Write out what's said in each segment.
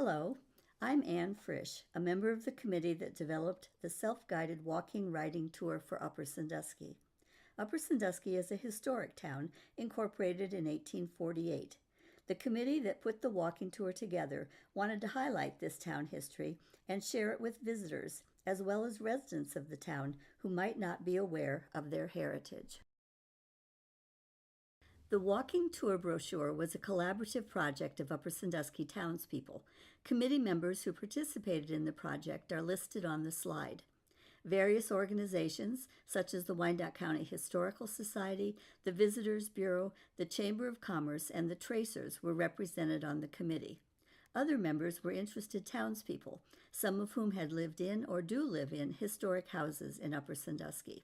Hello, I'm Anne Frisch, a member of the committee that developed the self-guided walking riding tour for Upper Sandusky. Upper Sandusky is a historic town incorporated in 1848. The committee that put the walking tour together wanted to highlight this town history and share it with visitors, as well as residents of the town who might not be aware of their heritage. The walking tour brochure was a collaborative project of Upper Sandusky townspeople. Committee members who participated in the project are listed on the slide. Various organizations, such as the Wyandotte County Historical Society, the Visitors Bureau, the Chamber of Commerce, and the Tracers, were represented on the committee. Other members were interested townspeople, some of whom had lived in or do live in historic houses in Upper Sandusky.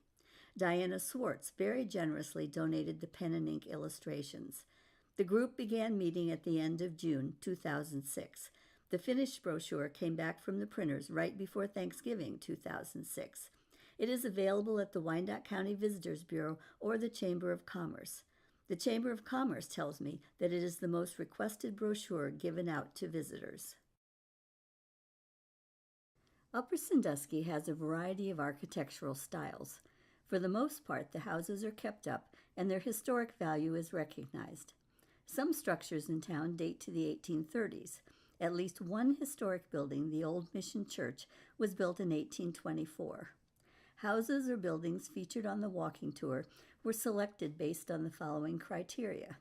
Diana Swartz very generously donated the pen and ink illustrations. The group began meeting at the end of June 2006. The finished brochure came back from the printers right before Thanksgiving 2006. It is available at the Wyandotte County Visitors Bureau or the Chamber of Commerce. The Chamber of Commerce tells me that it is the most requested brochure given out to visitors. Upper Sandusky has a variety of architectural styles. For the most part, the houses are kept up and their historic value is recognized. Some structures in town date to the 1830s. At least one historic building, the Old Mission Church, was built in 1824. Houses or buildings featured on the walking tour were selected based on the following criteria.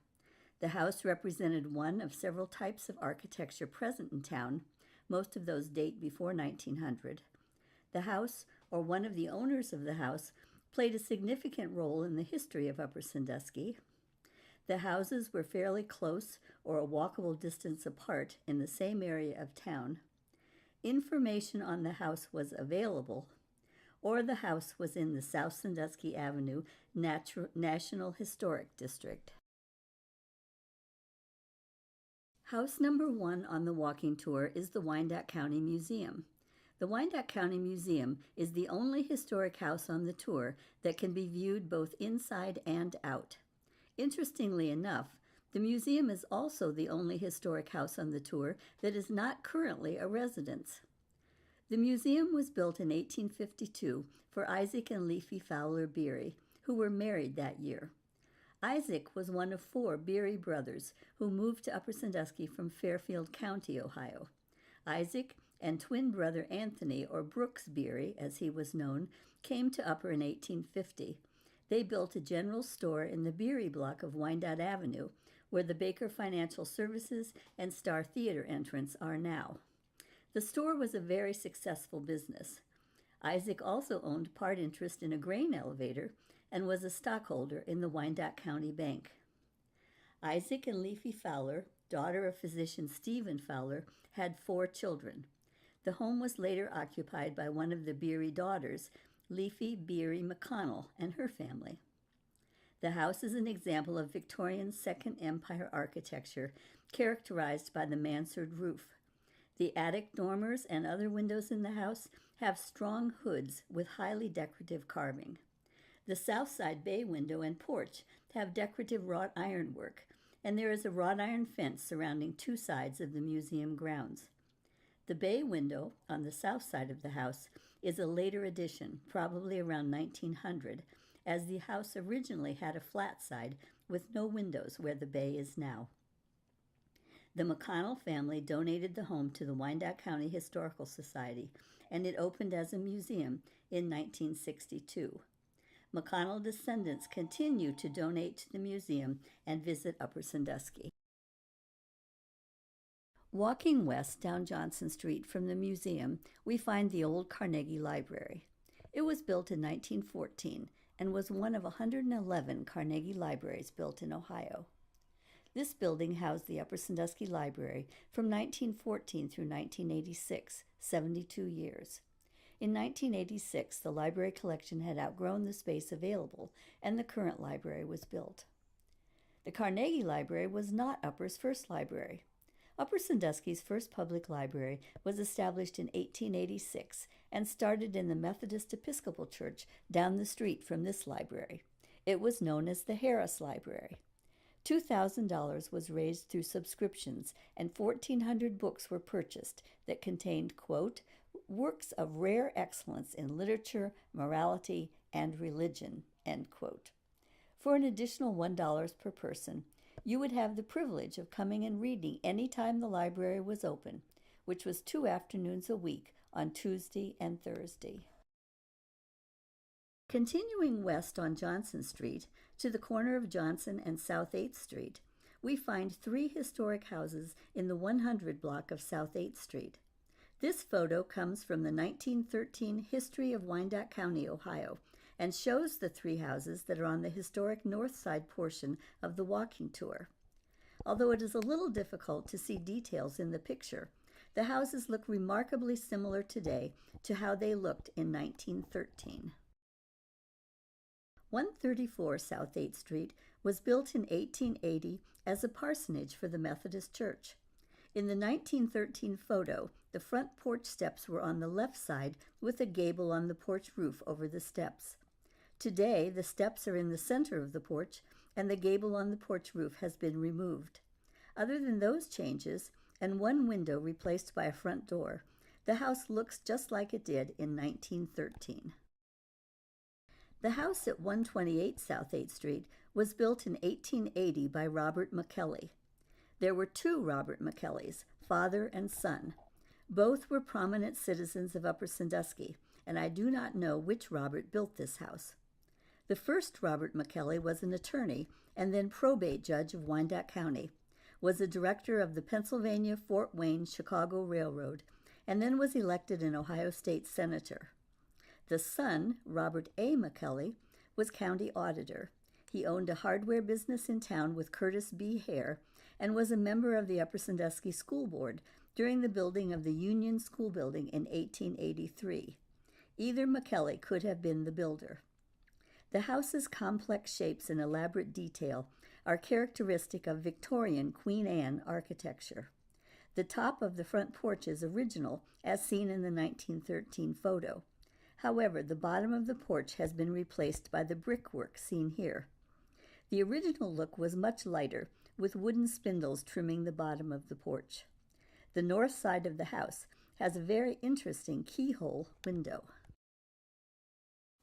The house represented one of several types of architecture present in town. Most of those date before 1900. The house, or one of the owners of the house, played a significant role in the history of Upper Sandusky. The houses were fairly close or a walkable distance apart in the same area of town. Information on the house was available, or the house was in the South Sandusky Avenue National Historic District. House number 1 on the walking tour is the Wyandotte County Museum. The Wyandotte County Museum is the only historic house on the tour that can be viewed both inside and out. Interestingly enough, the museum is also the only historic house on the tour that is not currently a residence. The museum was built in 1852 for Isaac and Leafy Fowler Beery, who were married that year. Isaac was one of 4 Beery brothers who moved to Upper Sandusky from Fairfield County, Ohio. Isaac and twin brother Anthony, or Brooks Beery, as he was known, came to Upper in 1850. They built a general store in the Beery block of Wyandotte Avenue, where the Baker Financial Services and Star Theater entrance are now. The store was a very successful business. Isaac also owned part interest in a grain elevator and was a stockholder in the Wyandotte County Bank. Isaac and Leafy Fowler, daughter of physician Stephen Fowler, had 4 children. The home was later occupied by one of the Beery daughters, Leafy Beery McConnell, and her family. The house is an example of Victorian Second Empire architecture characterized by the mansard roof. The attic dormers and other windows in the house have strong hoods with highly decorative carving. The south side bay window and porch have decorative wrought iron work, and there is a wrought iron fence surrounding 2 sides of the museum grounds. The bay window on the south side of the house is a later addition, probably around 1900, as the house originally had a flat side with no windows where the bay is now. The McConnell family donated the home to the Wyandotte County Historical Society, and it opened as a museum in 1962. McConnell descendants continue to donate to the museum and visit Upper Sandusky. Walking west down Johnson Street from the museum, we find the old Carnegie Library. It was built in 1914 and was one of 111 Carnegie libraries built in Ohio. This building housed the Upper Sandusky Library from 1914 through 1986, 72 years. In 1986, the library collection had outgrown the space available, and the current library was built. The Carnegie Library was not Upper's first library. Upper Sandusky's first public library was established in 1886 and started in the Methodist Episcopal Church down the street from this library. It was known as the Harris Library. $2,000 was raised through subscriptions, and 1,400 books were purchased that contained, quote, works of rare excellence in literature, morality, and religion, end quote. For an additional $1 per person, you would have the privilege of coming and reading any time the library was open, which was 2 afternoons a week on Tuesday and Thursday. Continuing west on Johnson Street to the corner of Johnson and South 8th Street, we find 3 historic houses in the 100 block of South 8th Street. This photo comes from the 1913 History of Wyandotte County, Ohio, and shows the 3 houses that are on the historic Northside portion of the walking tour. Although it is a little difficult to see details in the picture, the houses look remarkably similar today to how they looked in 1913. 134 South 8th Street was built in 1880 as a parsonage for the Methodist Church. In the 1913 photo, the front porch steps were on the left side with a gable on the porch roof over the steps. Today, the steps are in the center of the porch, and the gable on the porch roof has been removed. Other than those changes, and one window replaced by a front door, the house looks just like it did in 1913. The house at 128 South 8th Street was built in 1880 by Robert McKelly. There were 2 Robert McKellys, father and son. Both were prominent citizens of Upper Sandusky, and I do not know which Robert built this house. The first Robert McKelly was an attorney and then probate judge of Wyandotte County, was a director of the Pennsylvania Fort Wayne Chicago Railroad, and then was elected an Ohio State senator. The son, Robert A. McKelly, was county auditor. He owned a hardware business in town with Curtis B. Hare and was a member of the Upper Sandusky School Board during the building of the Union School Building in 1883. Either McKelly could have been the builder. The house's complex shapes and elaborate detail are characteristic of Victorian Queen Anne architecture. The top of the front porch is original, as seen in the 1913 photo. However, the bottom of the porch has been replaced by the brickwork seen here. The original look was much lighter, with wooden spindles trimming the bottom of the porch. The north side of the house has a very interesting keyhole window.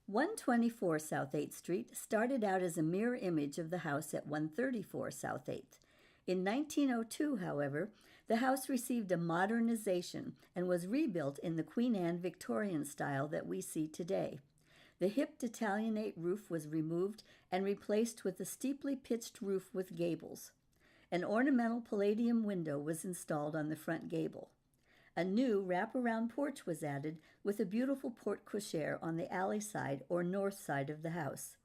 124 South 8th Street started out as a mirror image of the house at 134 South 8th. In 1902, however, the house received a modernization and was rebuilt in the Queen Anne Victorian style that we see today. The hipped Italianate roof was removed and replaced with a steeply pitched roof with gables. An ornamental palladium window was installed on the front gable. A new wraparound porch was added with a beautiful porte cochere on the alley side or north side of the house.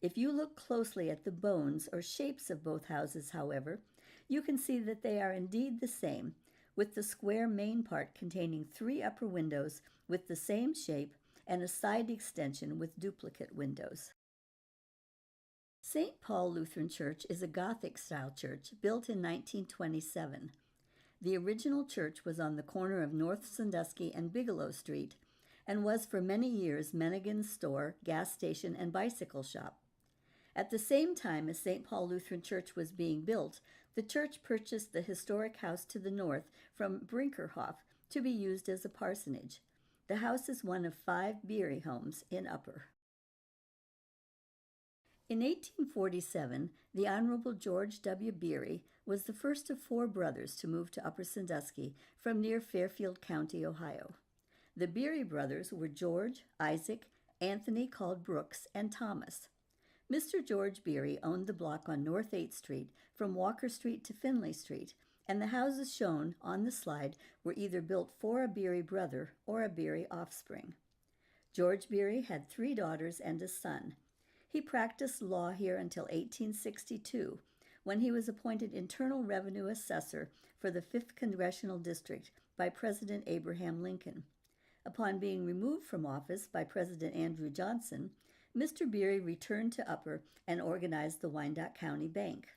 If you look closely at the bones or shapes of both houses, however, you can see that they are indeed the same, with the square main part containing 3 upper windows with the same shape and a side extension with duplicate windows. St. Paul Lutheran Church is a Gothic-style church built in 1927. The original church was on the corner of North Sandusky and Bigelow Street and was for many years Mennigan's store, gas station, and bicycle shop. At the same time as St. Paul Lutheran Church was being built, the church purchased the historic house to the north from Brinkerhoff to be used as a parsonage. The house is one of 5 Beery homes in Upper. In 1847, the Honorable George W. Beery was the first of 4 brothers to move to Upper Sandusky from near Fairfield County, Ohio. The Beery brothers were George, Isaac, Anthony called Brooks, and Thomas. Mr. George Beery owned the block on North 8th Street from Walker Street to Finley Street, and the houses shown on the slide were either built for a Beery brother or a Beery offspring. George Beery had 3 daughters and a son. He practiced law here until 1862, when he was appointed Internal Revenue Assessor for the 5th Congressional District by President Abraham Lincoln. Upon being removed from office by President Andrew Johnson, Mr. Beery returned to Upper and organized the Wyandotte County Bank.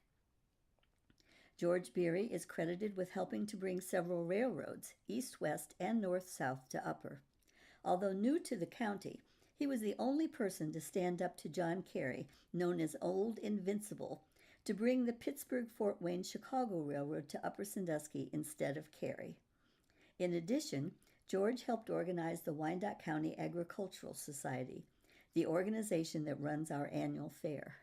George Beery is credited with helping to bring several railroads, east-west and north-south, to Upper. Although new to the county, he was the only person to stand up to John Kerry, known as Old Invincible, to bring the Pittsburgh-Fort Wayne-Chicago Railroad to Upper Sandusky instead of Cary. In addition, George helped organize the Wyandotte County Agricultural Society, the organization that runs our annual fair.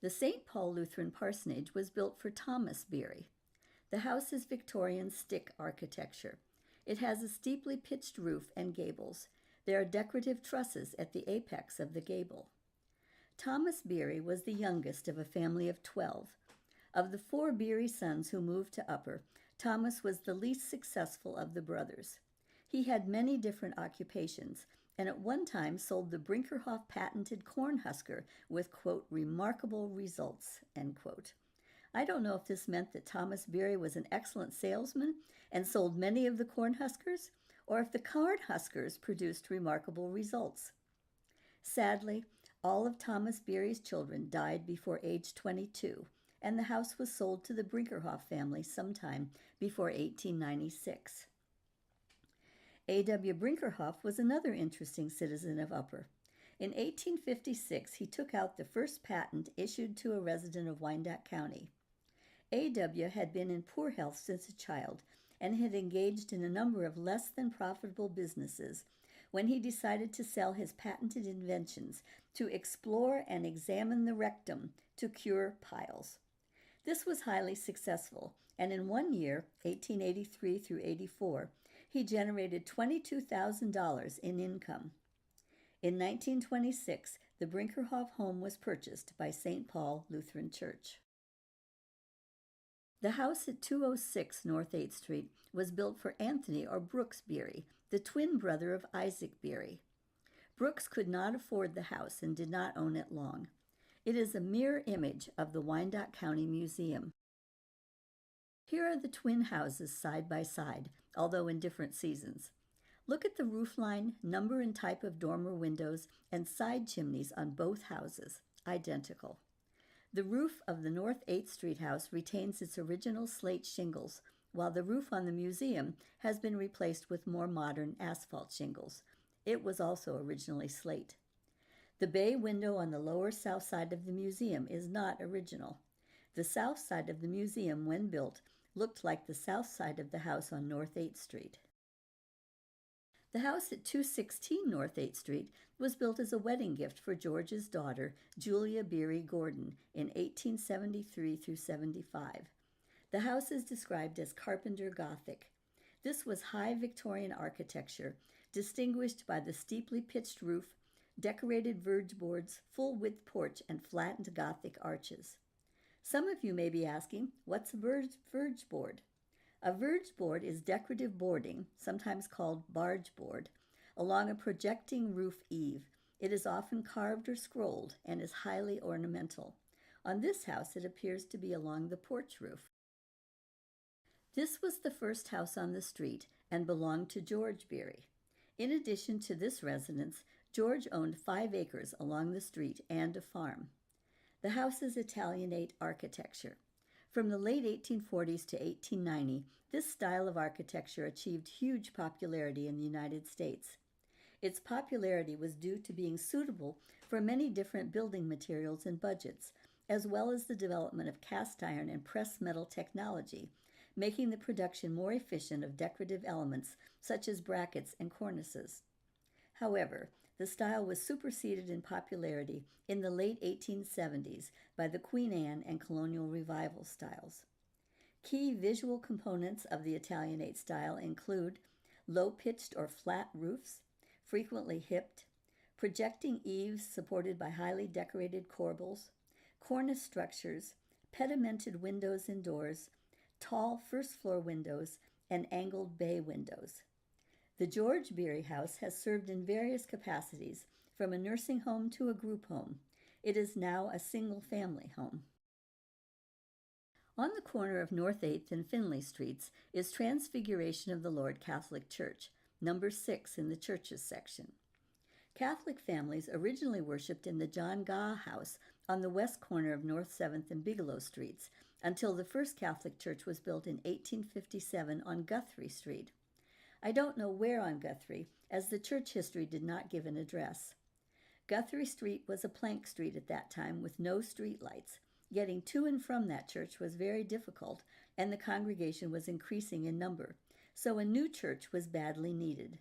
The St. Paul Lutheran Parsonage was built for Thomas Beery. The house is Victorian stick architecture. It has a steeply pitched roof and gables. There are decorative trusses at the apex of the gable. Thomas Beery was the youngest of a family of 12. Of the 4 Beery sons who moved to Upper, Thomas was the least successful of the brothers. He had many different occupations, and at one time sold the Brinkerhoff patented corn husker with, quote, remarkable results, end quote. I don't know if this meant that Thomas Beery was an excellent salesman and sold many of the corn huskers, or if the corn huskers produced remarkable results. Sadly, all of Thomas Beery's children died before age 22, and the house was sold to the Brinkerhoff family sometime before 1896. A.W. Brinkerhoff was another interesting citizen of Upper. In 1856, he took out the first patent issued to a resident of Wyandotte County. A.W. had been in poor health since a child and had engaged in a number of less than profitable businesses when he decided to sell his patented inventions to explore and examine the rectum to cure piles. This was highly successful, and in one year, 1883 through 84, he generated $22,000 in income. In 1926, the Brinkerhoff home was purchased by St. Paul Lutheran Church. The house at 206 North 8th Street was built for Anthony or Brooks Beery, the twin brother of Isaac Beery. Brooks could not afford the house and did not own it long. It is a mirror image of the Wyandotte County Museum. Here are the twin houses side by side, although in different seasons. Look at the roofline, number and type of dormer windows, and side chimneys on both houses, identical. The roof of the North 8th Street house retains its original slate shingles, while the roof on the museum has been replaced with more modern asphalt shingles. It was also originally slate. The bay window on the lower south side of the museum is not original. The south side of the museum, when built, looked like the south side of the house on North 8th Street. The house at 216 North 8th Street was built as a wedding gift for George's daughter, Julia Beery Gordon, in 1873 through 75. The house is described as Carpenter Gothic. This was high Victorian architecture, distinguished by the steeply pitched roof, decorated verge boards, full-width porch, and flattened Gothic arches. Some of you may be asking, what's a verge board? A verge board is decorative boarding, sometimes called barge board, along a projecting roof eave. It is often carved or scrolled and is highly ornamental. On this house, it appears to be along the porch roof. This was the first house on the street and belonged to George Beery. In addition to this residence, George owned 5 acres along the street and a farm. The house is Italianate architecture. From the late 1840s to 1890, this style of architecture achieved huge popularity in the United States. Its popularity was due to being suitable for many different building materials and budgets, as well as the development of cast iron and pressed metal technology, making the production more efficient of decorative elements such as brackets and cornices. However, the style was superseded in popularity in the late 1870s by the Queen Anne and Colonial Revival styles. Key visual components of the Italianate style include low-pitched or flat roofs, frequently hipped, projecting eaves supported by highly decorated corbels, cornice structures, pedimented windows and doors, tall first-floor windows, and angled bay windows. The George Beery House has served in various capacities, from a nursing home to a group home. It is now a single-family home. On the corner of North 8th and Finley Streets is Transfiguration of the Lord Catholic Church, number 6 in the churches section. Catholic families originally worshipped in the John Gaw House on the west corner of North 7th and Bigelow Streets until the first Catholic church was built in 1857 on Guthrie Street. I don't know where on Guthrie, as the church history did not give an address. Guthrie Street was a plank street at that time with no street lights. Getting to and from that church was very difficult, and the congregation was increasing in number, so a new church was badly needed.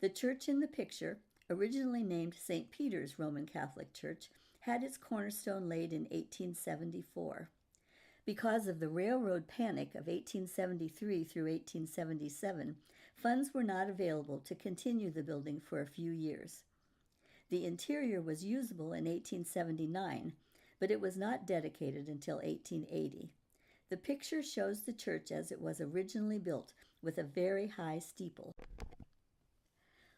The church in the picture, originally named St. Peter's Roman Catholic Church, had its cornerstone laid in 1874. Because of the railroad panic of 1873 through 1877, funds were not available to continue the building for a few years. The interior was usable in 1879, but it was not dedicated until 1880. The picture shows the church as it was originally built, with a very high steeple.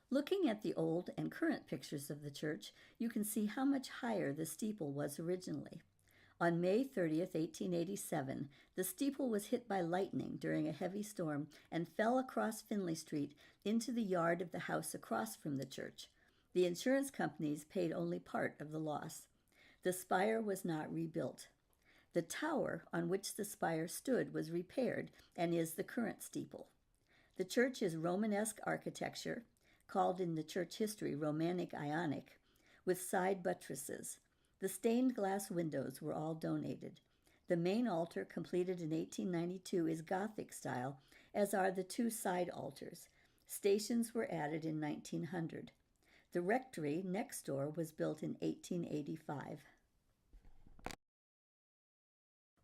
Looking at the old and current pictures of the church, you can see how much higher the steeple was originally. On May 30th, 1887, the steeple was hit by lightning during a heavy storm and fell across Finley Street into the yard of the house across from the church. The insurance companies paid only part of the loss. The spire was not rebuilt. The tower on which the spire stood was repaired and is the current steeple. The church is Romanesque architecture, called in the church history Romantic Ionic, with side buttresses. The stained glass windows were all donated. The main altar, completed in 1892, is Gothic style, as are the two side altars. Stations were added in 1900. The rectory next door was built in 1885.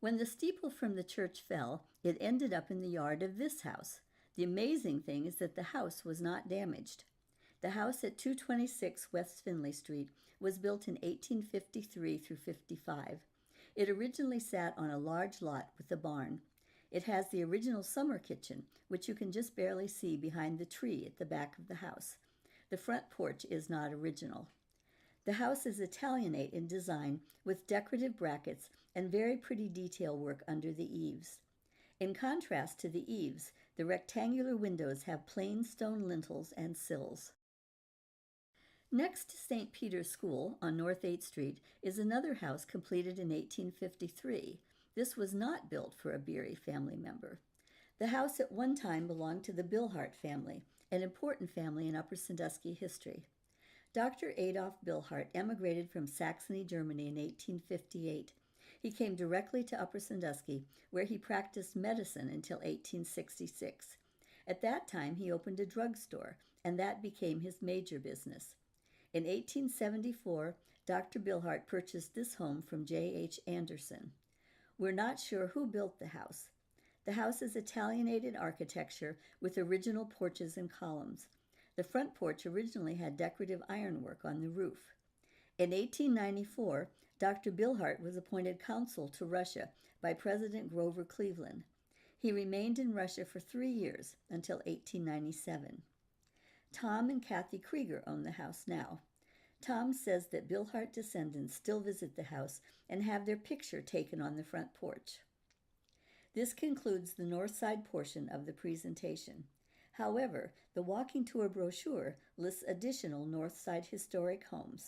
When the steeple from the church fell, it ended up in the yard of this house. The amazing thing is that the house was not damaged. The house at 226 West Finley Street was built in 1853 through 55. It originally sat on a large lot with a barn. It has the original summer kitchen, which you can just barely see behind the tree at the back of the house. The front porch is not original. The house is Italianate in design, with decorative brackets and very pretty detail work under the eaves. In contrast to the eaves, the rectangular windows have plain stone lintels and sills. Next to St. Peter's School on North 8th Street is another house completed in 1853. This was not built for a Beery family member. The house at one time belonged to the Billhart family, an important family in Upper Sandusky history. Dr. Adolf Billhart emigrated from Saxony, Germany in 1858. He came directly to Upper Sandusky, where he practiced medicine until 1866. At that time, he opened a drugstore, and that became his major business. In 1874, Dr. Billhart purchased this home from J.H. Anderson. We're not sure who built the house. The house is Italianated architecture with original porches and columns. The front porch originally had decorative ironwork on the roof. In 1894, Dr. Billhart was appointed consul to Russia by President Grover Cleveland. He remained in Russia for 3 years, until 1897. Tom and Kathy Krieger own the house now. Tom says that Billhart descendants still visit the house and have their picture taken on the front porch. This concludes the Northside portion of the presentation. However, the walking tour brochure lists additional Northside historic homes.